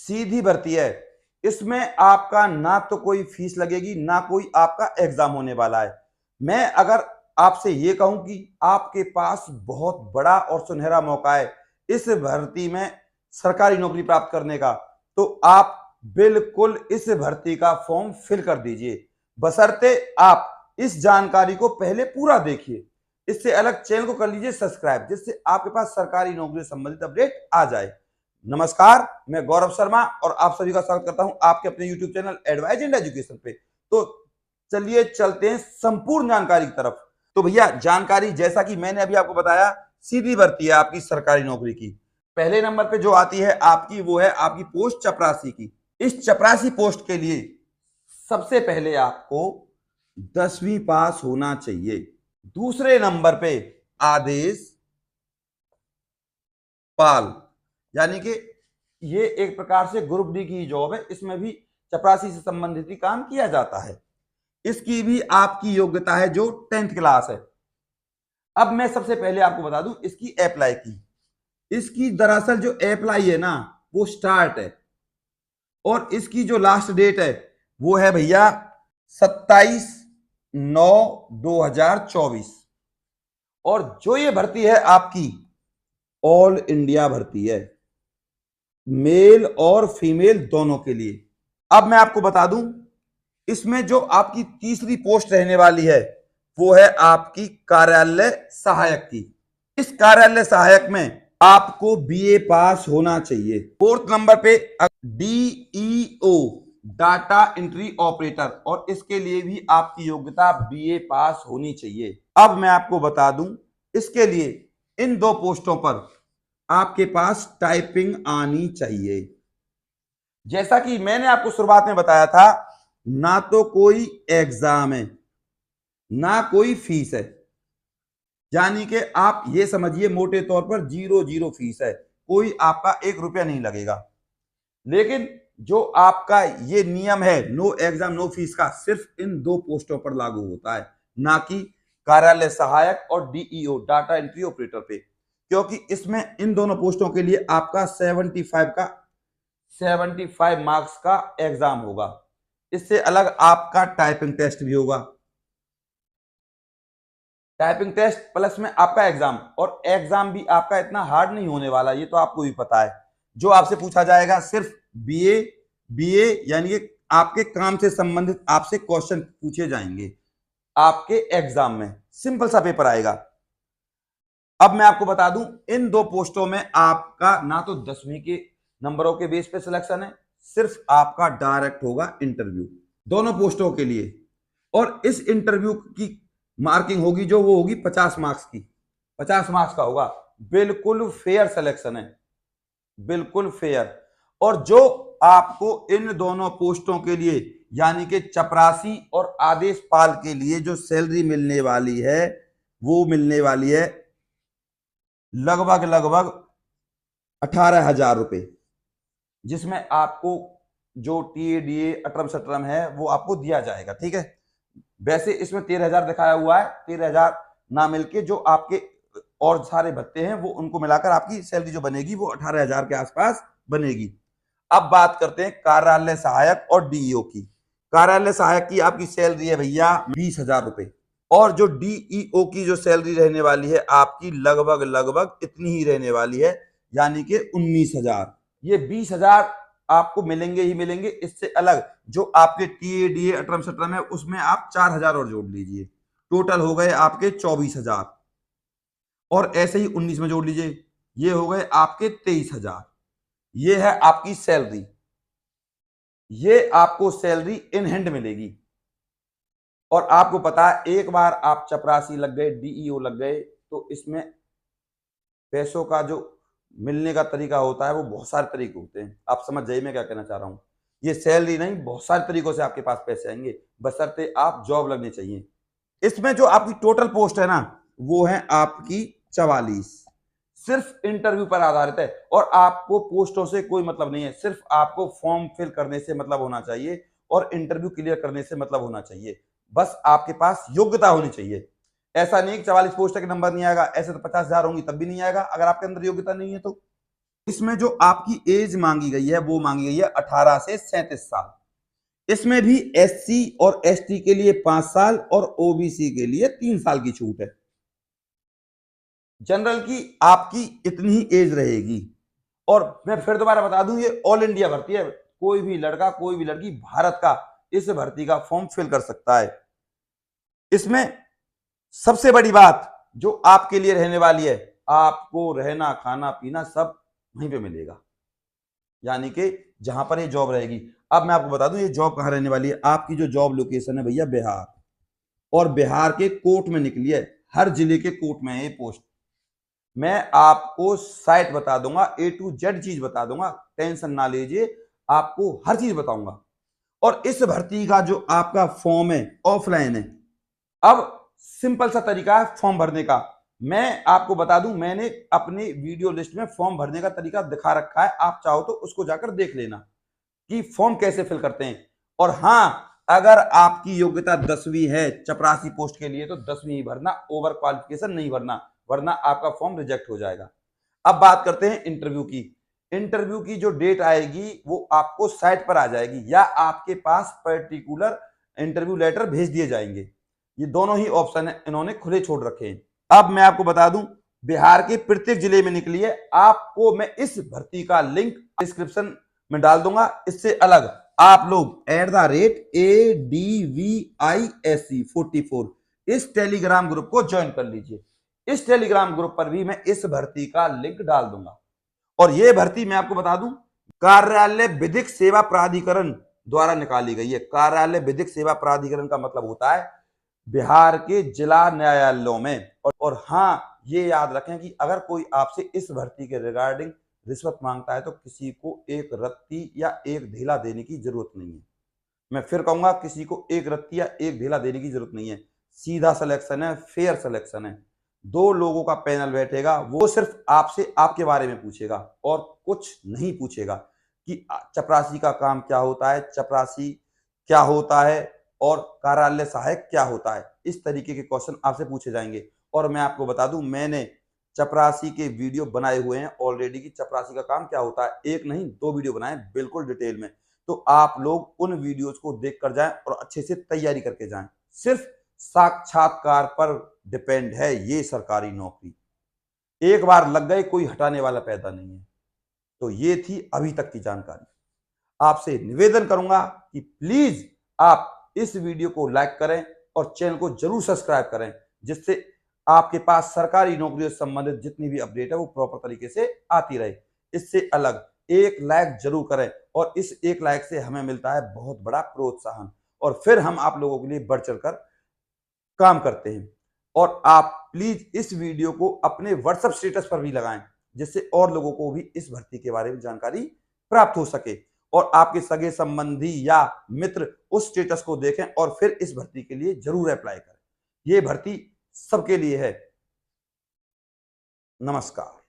सीधी भर्ती है। इसमें आपका ना तो कोई फीस लगेगी, ना कोई आपका एग्जाम होने वाला है। मैं अगर आपसे ये कहूं कि आपके पास बहुत बड़ा और सुनहरा मौका है इस भर्ती में सरकारी नौकरी प्राप्त करने का, तो आप बिल्कुल इस भर्ती का फॉर्म फिल कर दीजिए, बशर्ते आप इस जानकारी को पहले पूरा देखिए। इससे अलग चैनल को कर लीजिए सब्सक्राइब, जिससे आपके पास सरकारी नौकरी से संबंधित अपडेट आ जाए। नमस्कार, मैं गौरव शर्मा और आप सभी का स्वागत करता हूं आपके अपने YouTube channel advise in education पे। तो चलिए चलते हैं संपूर्ण जानकारी की तरफ। तो भैया, जानकारी जैसा कि मैंने अभी आपको बताया, सीधी भर्ती है आपकी सरकारी नौकरी की। पहले नंबर पे जो आती है आपकी, वो है आपकी पोस्ट चपरासी की। इस चपरासी पोस्ट के लिए सबसे पहले आपको 10वीं पास होना चाहिए। दूसरे नंबर पे आदेश पाल, यानी कि ये एक प्रकार से ग्रुप डी की जॉब है। इसमें भी चपरासी से संबंधित ही काम किया जाता है। इसकी भी आपकी योग्यता है जो 10th क्लास है। अब मैं सबसे पहले आपको बता दूं इसकी अप्लाई की। इसकी दरअसल जो अप्लाई है ना, वो स्टार्ट है, और इसकी जो लास्ट डेट है वो है भैया 27/9/2024। और जो ये भर्ती है आपकी ऑल इंडिया भर्ती है, मेल और फीमेल दोनों के लिए। अब मैं आपको बता दूं, इसमें जो आपकी तीसरी पोस्ट रहने वाली है वो है आपकी कार्यालय सहायक की। इस कार्यालय सहायक में आपको बीए पास होना चाहिए। फोर्थ नंबर पे डीईओ, डाटा एंट्री ऑपरेटर, और इसके लिए भी आपकी योग्यता बीए पास होनी चाहिए। अब मैं आपको बता दूं, इसके लिए इन दो पोस्टों पर आपके पास टाइपिंग आनी चाहिए। जैसा कि मैंने आपको शुरुआत में बताया था, ना तो कोई एग्जाम है, ना कोई फीस है, यानी कि आप ये समझिए मोटे तौर पर 0 फीस है। कोई आपका 1 रुपया नहीं लगेगा। लेकिन जो आपका ये नियम है नो एग्जाम नो फीस का, सिर्फ इन दो पोस्टों पर लागू होता है, ना कि कार्यालय सहायक और डीईओ, डाटा एंट्री ऑपरेटर पे। क्योंकि इसमें इन दोनों पोस्टों के लिए आपका 75 मार्क्स का एग्जाम होगा। इससे अलग आपका टाइपिंग टेस्ट भी होगा। टाइपिंग टेस्ट प्लस में आपका एग्जाम, और एग्जाम भी आपका इतना हार्ड नहीं होने वाला, ये तो आपको भी पता है। जो आपसे पूछा जाएगा सिर्फ बीए बीए यानी कि आपके काम से संबंधित आपसे क्वेश्चन पूछे जाएंगे आपके एग्जाम में। सिंपल सा पेपर आएगा। अब मैं आपको बता दूं, इन दो पोस्टों में आपका ना तो 10वीं के नंबरों के बेस पे सिलेक्शन है, सिर्फ आपका डायरेक्ट होगा इंटरव्यू दोनों पोस्टों के लिए। और इस इंटरव्यू की मार्किंग होगी जो वो होगी 50 मार्क्स की। 50 मार्क्स का होगा। बिल्कुल फेयर सिलेक्शन है, बिल्कुल फेयर। और जो आपको इन दोनों पोस्टों के लिए यानी कि चपरासी और आदेश पाल के लिए जो सैलरी मिलने वाली है वो मिलने वाली है लगभग 18,000 रुपए, जिसमें आपको जो टीएडीए अटरम सटरम है वो आपको दिया जाएगा। ठीक है, वैसे इसमें 13,000 दिखाया हुआ है। 13,000 ना मिलके जो आपके और सारे भत्ते हैं वो उनको मिलाकर आपकी सैलरी जो बनेगी वो 18,000 के आसपास बनेगी। अब बात करते हैं कार्यालय सहायक और डीईओ की। कार्यालय सहायक की आपकी सैलरी है भैया 20,000 रुपए, और जो डीईओ की जो सैलरी रहने वाली है आपकी लगभग इतनी ही रहने वाली है, यानी कि 19,000। ये 20,000 आपको मिलेंगे ही मिलेंगे। इससे अलग जो आपके टीएडीए अटरम सटरम है उसमें आप 4,000 और जोड़ लीजिए, टोटल हो गए आपके 24,000। और ऐसे ही 19 में जोड़ लीजिए, ये हो गए आपके 23,000। ये है आपकी सैलरी। ये आपको सैलरी इन हैंड मिलेगी। और आपको पता है, एक बार आप चपरासी लग गए, डीईओ लग गए, तो इसमें पैसों का जो मिलने का तरीका होता है वो बहुत सारे तरीके होते हैं। आप समझ जाइए मैं क्या कहना चाह रहा हूं। ये सैलरी नहीं, बहुत सारे तरीकों से आपके पास पैसे आएंगे, बशर्ते आप जॉब लगनी चाहिए। इसमें जो आपकी टोटल पोस्ट है ना वो है आपकी 44। सिर्फ इंटरव्यू पर आधारित है, और आपको पोस्टों से कोई मतलब नहीं है। सिर्फ आपको फॉर्म फिल करने से मतलब होना चाहिए और इंटरव्यू क्लियर करने से मतलब होना चाहिए। बस आपके पास योग्यता होनी चाहिए। ऐसा नहीं कि 44 पोस्ट के नंबर नहीं आएगा, ऐसे तो 50,000 होंगी तब भी नहीं आएगा अगर आपके अंदर योग्यता नहीं है तो। इसमें जो आपकी एज मांगी गई है वो मांगी गई है 18 से 37 साल। इसमें भी एससी और एसटी के लिए 5 साल और ओबीसी के लिए 3 साल की छूट है। जनरल की आपकी इतनी ही एज रहेगी। और मैं फिर दोबारा बता दूं, ये ऑल इंडिया भर्ती है, कोई भी लड़का कोई भी लड़की भारत का इस भर्ती का फॉर्म फिल कर सकता है। इसमें सबसे बड़ी बात जो आपके लिए रहने वाली है, आपको रहना खाना पीना सब वहीं पे मिलेगा, यानी कि जहां पर ये जॉब रहेगी। अब मैं आपको बता दूं ये जॉब कहां रहने वाली है। आपकी जो जॉब लोकेशन है भैया बिहार, और बिहार के कोर्ट में निकली है, हर जिले के कोर्ट में है ये पोस्ट। मैं आपको साइट बता दूंगा, A to Z चीज बता दूंगा, टेंशन ना लीजिए, आपको हर चीज बताऊंगा। और इस भर्ती का जो आपका फॉर्म है ऑफलाइन है। अब सिंपल सा तरीका है फॉर्म भरने का, मैं आपको बता दूं, मैंने अपनी वीडियो लिस्ट में फॉर्म भरने का तरीका दिखा रखा है, आप चाहो तो उसको जाकर देख लेना कि फॉर्म कैसे फिल करते हैं। और हां, अगर आपकी योग्यता 10वीं है चपरासी पोस्ट के लिए तो 10वीं ही भरना, ओवर क्वालिफिकेशन नहीं भरना, वरना आपका फॉर्म रिजेक्ट हो जाएगा। अब बात करते हैं इंटरव्यू की। इंटरव्यू की जो डेट आएगी वो आपको साइट पर आ जाएगी, या आपके पास पर्टिकुलर इंटरव्यू लेटर भेज दिए जाएंगे। ये दोनों ही ऑप्शन है, इन्होंने खुले छोड़ रखे हैं। अब मैं आपको बता दूं, बिहार के प्रत्येक जिले में निकली है। आपको मैं इस भर्ती का लिंक डिस्क्रिप्शन में डाल दूंगा। इससे अलग आप लोग @ADVISC44 इस टेलीग्राम ग्रुप को ज्वाइन कर लीजिए। इस टेलीग्राम ग्रुप पर भी मैं इस भर्ती का लिंक डाल दूंगा। और यह भर्ती मैं आपको बता दूं, कार्यालय विधिक सेवा प्राधिकरण द्वारा निकाली गई है। कार्यालय विधिक सेवा प्राधिकरण का मतलब होता है बिहार के जिला न्यायालयों में। और हां, ये याद रखें कि अगर कोई आपसे इस भर्ती के रिगार्डिंग रिश्वत मांगता है तो किसी को एक रत्ती या एक ढीला देने की जरूरत नहीं है। मैं फिर कहूंगा, किसी को एक रत्ती या एक ढीला देने की जरूरत नहीं है। सीधा सिलेक्शन है, फेयर सिलेक्शन है। 2 लोगों का पैनल बैठेगा, वो सिर्फ आपसे आपके बारे में पूछेगा और कुछ नहीं पूछेगा कि चपरासी का काम क्या होता है, चपरासी क्या होता है और कार्यालय सहायक क्या होता है। इस तरीके के क्वेश्चन आपसे पूछे जाएंगे। और मैं आपको बता दूं, मैंने चपरासी के वीडियो बनाए हुए हैं ऑलरेडी कि चपरासी का काम क्या होता है। एक नहीं 2 वीडियो बनाए बिल्कुल डिटेल में। तो आप लोग उन वीडियोस को देख कर जाएं और अच्छे से तैयारी करके जाएं। सिर्फ साक्षात्कार पर डिपेंड है ये सरकारी नौकरी। एक बार लग गए कोई हटाने वाला पैदा नहीं है। तो ये थी अभी तक की जानकारी। आपसे निवेदन करूंगा कि प्लीज आप इस वीडियो को लाइक करें और चैनल को जरूर सब्सक्राइब करें, जिससे आपके पास सरकारी नौकरियों से संबंधित जितनी भी अपडेट है वो प्रॉपर तरीके से आती रहे। इससे अलग एक लाइक जरूर करें, और इस एक लाइक से हमें मिलता है बहुत बड़ा प्रोत्साहन, और फिर हम आप लोगों के लिए बढ़ चढ़कर काम करते हैं। और आप प्लीज इस वीडियो को अपने व्हाट्सएप स्टेटस पर भी लगाएं, जिससे और लोगों को भी इस भर्ती के बारे में जानकारी प्राप्त हो सके, और आपके सगे संबंधी या मित्र उस स्टेटस को देखें और फिर इस भर्ती के लिए जरूर अप्लाई करें। यह भर्ती सबके लिए है। नमस्कार।